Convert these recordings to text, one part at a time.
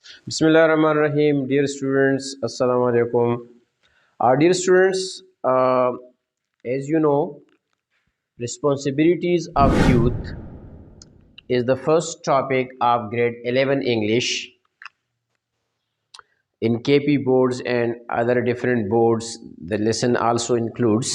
Bismillahirrahmanirrahim. Dear students, Assalamu alaikum. Dear students, as you know, responsibilities of youth is the first topic of grade 11 English in KP boards and other different boards. The lesson also includes,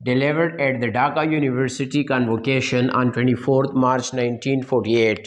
delivered at the Dhaka University Convocation on 24th March 1948.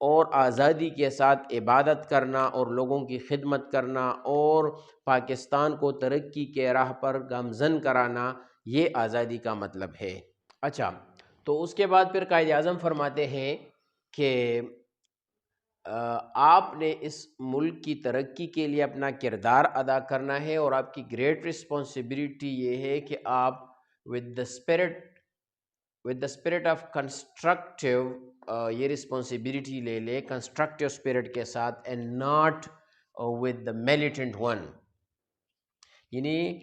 اور آزادی کے ساتھ عبادت کرنا اور لوگوں کی خدمت کرنا اور پاکستان کو ترقی کے راہ پر گامزن کرانا، یہ آزادی کا مطلب ہے۔ اچھا، تو اس کے بعد پھر قائد اعظم فرماتے ہیں کہ آپ نے اس ملک کی ترقی کے لیے اپنا کردار ادا کرنا ہے، اور آپ کی گریٹ رسپانسبلٹی یہ ہے کہ آپ with the spirit of constructive یہ رسپانسبلٹی لے لے کنسٹرکٹیو اسپرٹ کے ساتھ، and not with the militant one, یعنی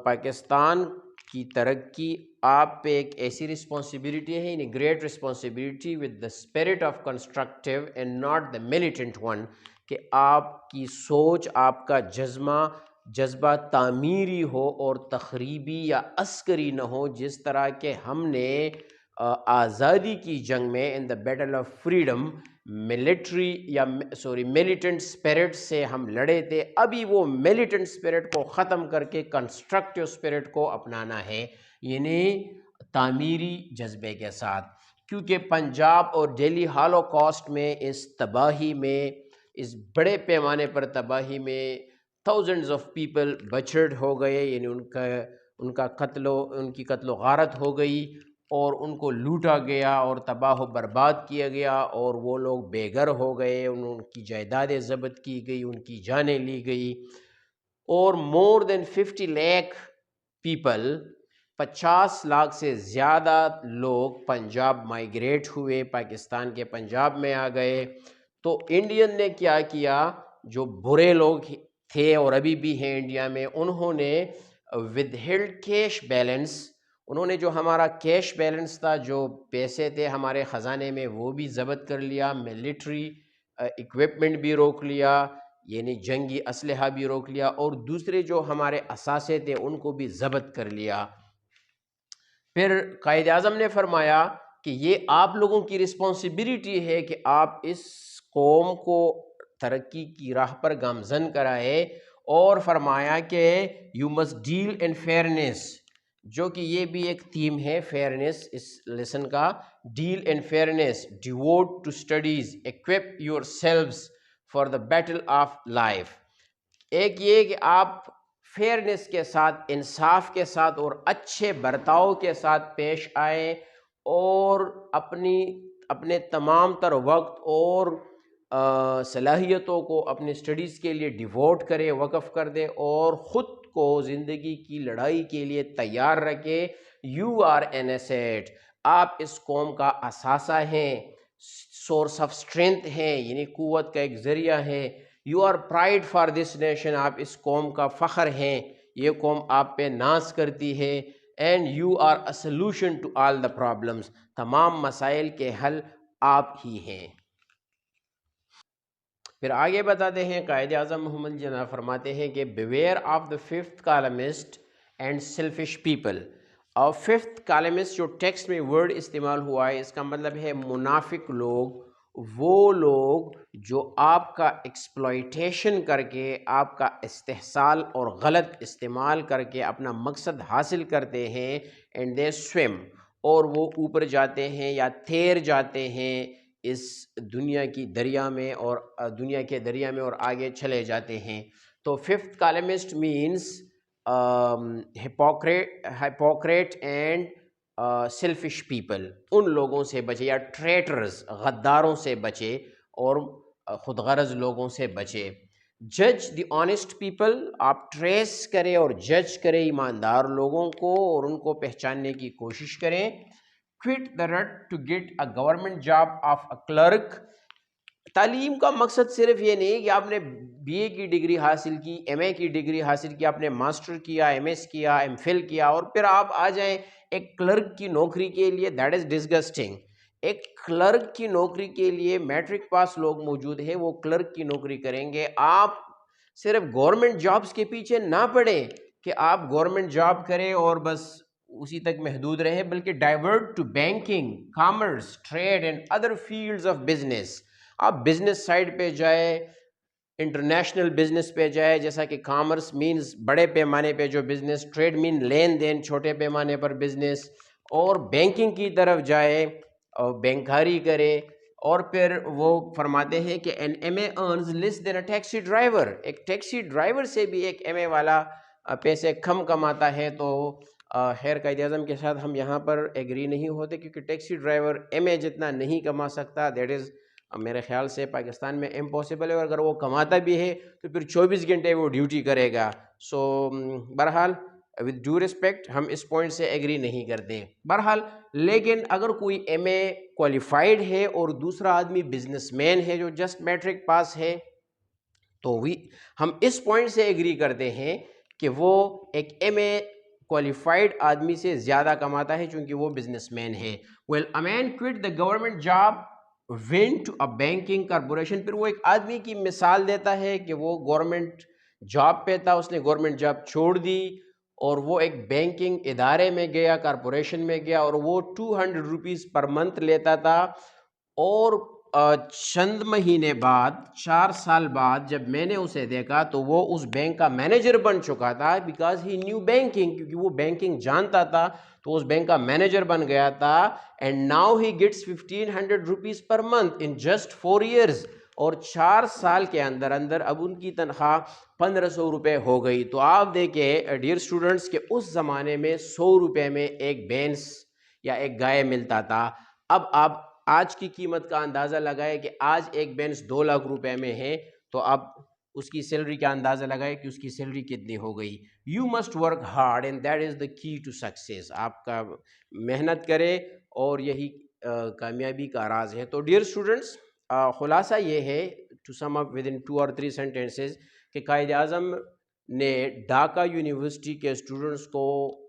پاکستان کی ترقی آپ پہ ایک ایسی رسپانسبلٹی ہے، یعنی great responsibility with the spirit of constructive and not the militant one, کہ آپ کی سوچ، آپ کا جذبہ تعمیری ہو اور تخریبی یا عسکری نہ ہو، جس طرح کہ ہم نے آزادی کی جنگ میں in the battle of freedom militant spirit سے ہم لڑے تھے، ابھی وہ میلیٹنٹ اسپرٹ کو ختم کر کے کنسٹرکٹیو اسپرٹ کو اپنانا ہے، یعنی تعمیری جذبے کے ساتھ، کیونکہ پنجاب اور دہلی ہالوکاسٹ میں اس تباہی میں، اس بڑے پیمانے پر تباہی میں تھاؤزنڈز آف پیپل بچرڈ ہو گئے، یعنی ان کی قتل و غارت ہو گئی، اور ان کو لوٹا گیا اور تباہ و برباد کیا گیا، اور وہ لوگ بے گھر ہو گئے، ان کی جائیدادیں ضبط کی گئی، ان کی جانیں لی گئی، اور مور دین 50 لاکھ پیپل، 50 لاکھ سے زیادہ لوگ پنجاب مائیگریٹ ہوئے، پاکستان کے پنجاب میں آ گئے۔ تو انڈین نے کیا کیا، جو برے لوگ تھے اور ابھی بھی ہیں انڈیا میں، انہوں نے ود ہیلڈ کیش بیلنس، انہوں نے جو ہمارا کیش بیلنس تھا، جو پیسے تھے ہمارے خزانے میں، وہ بھی ضبط کر لیا، ملٹری اکوپمنٹ بھی روک لیا، یعنی جنگی اسلحہ بھی روک لیا، اور دوسرے جو ہمارے اثاثے تھے ان کو بھی ضبط کر لیا۔ پھر قائد اعظم نے فرمایا کہ یہ آپ لوگوں کی رسپانسبلٹی ہے کہ آپ اس قوم کو ترقی کی راہ پر گامزن کرائے، اور فرمایا کہ you must deal in fairness, جو کہ یہ بھی ایک تھیم ہے فیئرنیس اس لیسن کا، deal in fairness, devote to studies, equip yourselves for the battle of life. ایک یہ کہ آپ فیئرنیس کے ساتھ، انصاف کے ساتھ اور اچھے برتاؤ کے ساتھ پیش آئیں، اور اپنے تمام تر وقت اور صلاحیتوں کو اپنے اسٹڈیز کے لیے ڈیووٹ کرے، وقف کر دے، اور خود کو زندگی کی لڑائی کے لیے تیار رکھے۔ یو آر این ایسیٹ، آپ اس قوم کا اثاثہ ہیں، سورس آف اسٹرینتھ ہیں، یعنی قوت کا ایک ذریعہ ہے۔ You are pride for this nation, آپ اس قوم کا فخر ہیں، یہ قوم آپ پہ ناز کرتی ہے۔ And you are a solution to all the problems, تمام مسائل کے حل آپ ہی ہیں۔ پھر آگے بتاتے ہیں قائد اعظم محمد جناح فرماتے ہیں کہ beware of the fifth columnist and selfish people. اور ففتھ کالمسٹ جو ٹیکسٹ میں ورڈ استعمال ہوا ہے، اس کا مطلب ہے منافق لوگ، وہ لوگ جو آپ کا ایکسپلائٹیشن کر کے، آپ کا استحصال اور غلط استعمال کر کے اپنا مقصد حاصل کرتے ہیں، اینڈ دے سویم، اور وہ اوپر جاتے ہیں یا تیر جاتے ہیں اس دنیا کی دریا میں، اور دنیا کے دریا میں اور آگے چلے جاتے ہیں۔ تو fifth columnist means hypocrite and selfish people, ان لوگوں سے بچے، یا ٹریٹرز، غداروں سے بچے، اور خود غرض لوگوں سے بچے۔ جج دی آنیسٹ پیپل، آپ ٹریس کریں اور جج کریں ایماندار لوگوں کو، اور ان کو پہچاننے کی کوشش کریں۔ quit the rut to get a government job of a clerk۔ تعلیم کا مقصد صرف یہ نہیں کہ آپ نے بی اے کی ڈگری حاصل کی، ایم اے کی ڈگری حاصل کی، آپ نے ماسٹر کیا، ایم ایس کیا، ایم فل کیا، اور پھر آپ آ جائیں ایک کلرک کی نوکری کے لیے۔ That is disgusting. ایک کلرک کی نوکری کے لیے میٹرک پاس لوگ موجود ہیں، وہ کلرک کی نوکری کریں گے۔ آپ صرف گورنمنٹ جابز کے پیچھے نہ پڑیں کہ آپ گورنمنٹ جاب کریں اور بس اسی تک محدود رہیں، بلکہ divert to banking, commerce, trade and other fields of business. آپ بزنس سائڈ پہ جائے، انٹرنیشنل بزنس پہ جائے، جیسا کہ کامرس مینز بڑے پیمانے پہ جو بزنس، ٹریڈ مین لین دین، چھوٹے پیمانے پر بزنس، اور بینکنگ کی طرف جائے اور بینکاری کرے، اور پھر وہ فرماتے ہیں کہ این ایم اے ارنز لیس دین اے ٹیکسی ڈرائیور، ایک ٹیکسی ڈرائیور سے بھی ایک ایم اے والا پیسے کم کماتا ہے. تو خیر قائد اعظم کے ساتھ ہم یہاں پر ایگری نہیں ہوتے، کیونکہ ٹیکسی ڈرائیور ایم اے جتنا نہیں کما سکتا. دیٹ از میرے خیال سے پاکستان میں امپاسبل ہے، اور اگر وہ کماتا بھی ہے تو پھر 24 گھنٹے وہ ڈیوٹی کرے گا. سو بہرحال ود ڈیو ریسپیکٹ ہم اس پوائنٹ سے ایگری نہیں کرتے. بہرحال لیکن اگر کوئی ایم اے کوالیفائڈ ہے اور دوسرا آدمی بزنس مین ہے جو جسٹ میٹرک پاس ہے، تو ہم اس پوائنٹ سے ایگری کرتے ہیں کہ وہ ایک ایم اے کوالیفائڈ آدمی سے زیادہ کماتا ہے چونکہ وہ بزنس مین ہے. Well a man quit the government job went to a banking corporation. پھر وہ ایک آدمی کی مثال دیتا ہے کہ وہ گورنمنٹ جاب پہ تھا، اس نے گورنمنٹ جاب چھوڑ دی اور وہ ایک بینکنگ ادارے میں گیا، کارپوریشن میں گیا، اور وہ 200 روپیز پر منتھ لیتا تھا. اور چند مہینے بعد، 4 سال بعد جب میں نے اسے دیکھا تو وہ اس بینک کا مینیجر بن چکا تھا، بیکاز ہی نیو بینکنگ، کیونکہ وہ بینکنگ جانتا تھا تو اس بینک کا مینیجر بن گیا تھا. And now he gets 1500 rupees per month in just 4 years. اور 4 سال کے اندر اندر اب ان کی تنخواہ 1500 روپے ہو گئی. تو آپ دیکھیں ڈیئر اسٹوڈنٹس کہ اس زمانے میں 100 روپے میں ایک بھینس یا ایک گائے ملتا تھا. اب آپ آج کی قیمت کا اندازہ لگائے کہ آج ایک بینس 2 لاکھ روپے میں ہے، تو اب اس کی سیلری کا اندازہ لگائے کہ اس کی سیلری کتنی ہو گئی. You must work hard and that is the key to success. آپ کا محنت کرے اور یہی کامیابی کا راز ہے. تو ڈیئر اسٹوڈنٹس، خلاصہ یہ ہے to sum up with in 2 or 3 sentences کہ قائد اعظم نے ڈھاکہ یونیورسٹی کے اسٹوڈنٹس کو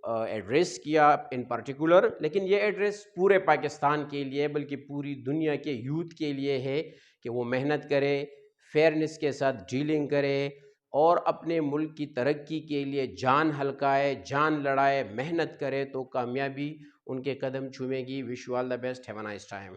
ایڈریس کیا ان پرٹیکولر، لیکن یہ ایڈریس پورے پاکستان کے لیے بلکہ پوری دنیا کے یوتھ کے لیے ہے کہ وہ محنت کرے، فیئرنس کے ساتھ ڈیلنگ کرے اور اپنے ملک کی ترقی کے لیے جان ہلکائے، جان لڑائے، محنت کرے تو کامیابی ان کے قدم چومے گی. Wish you all the best. Have a nice time.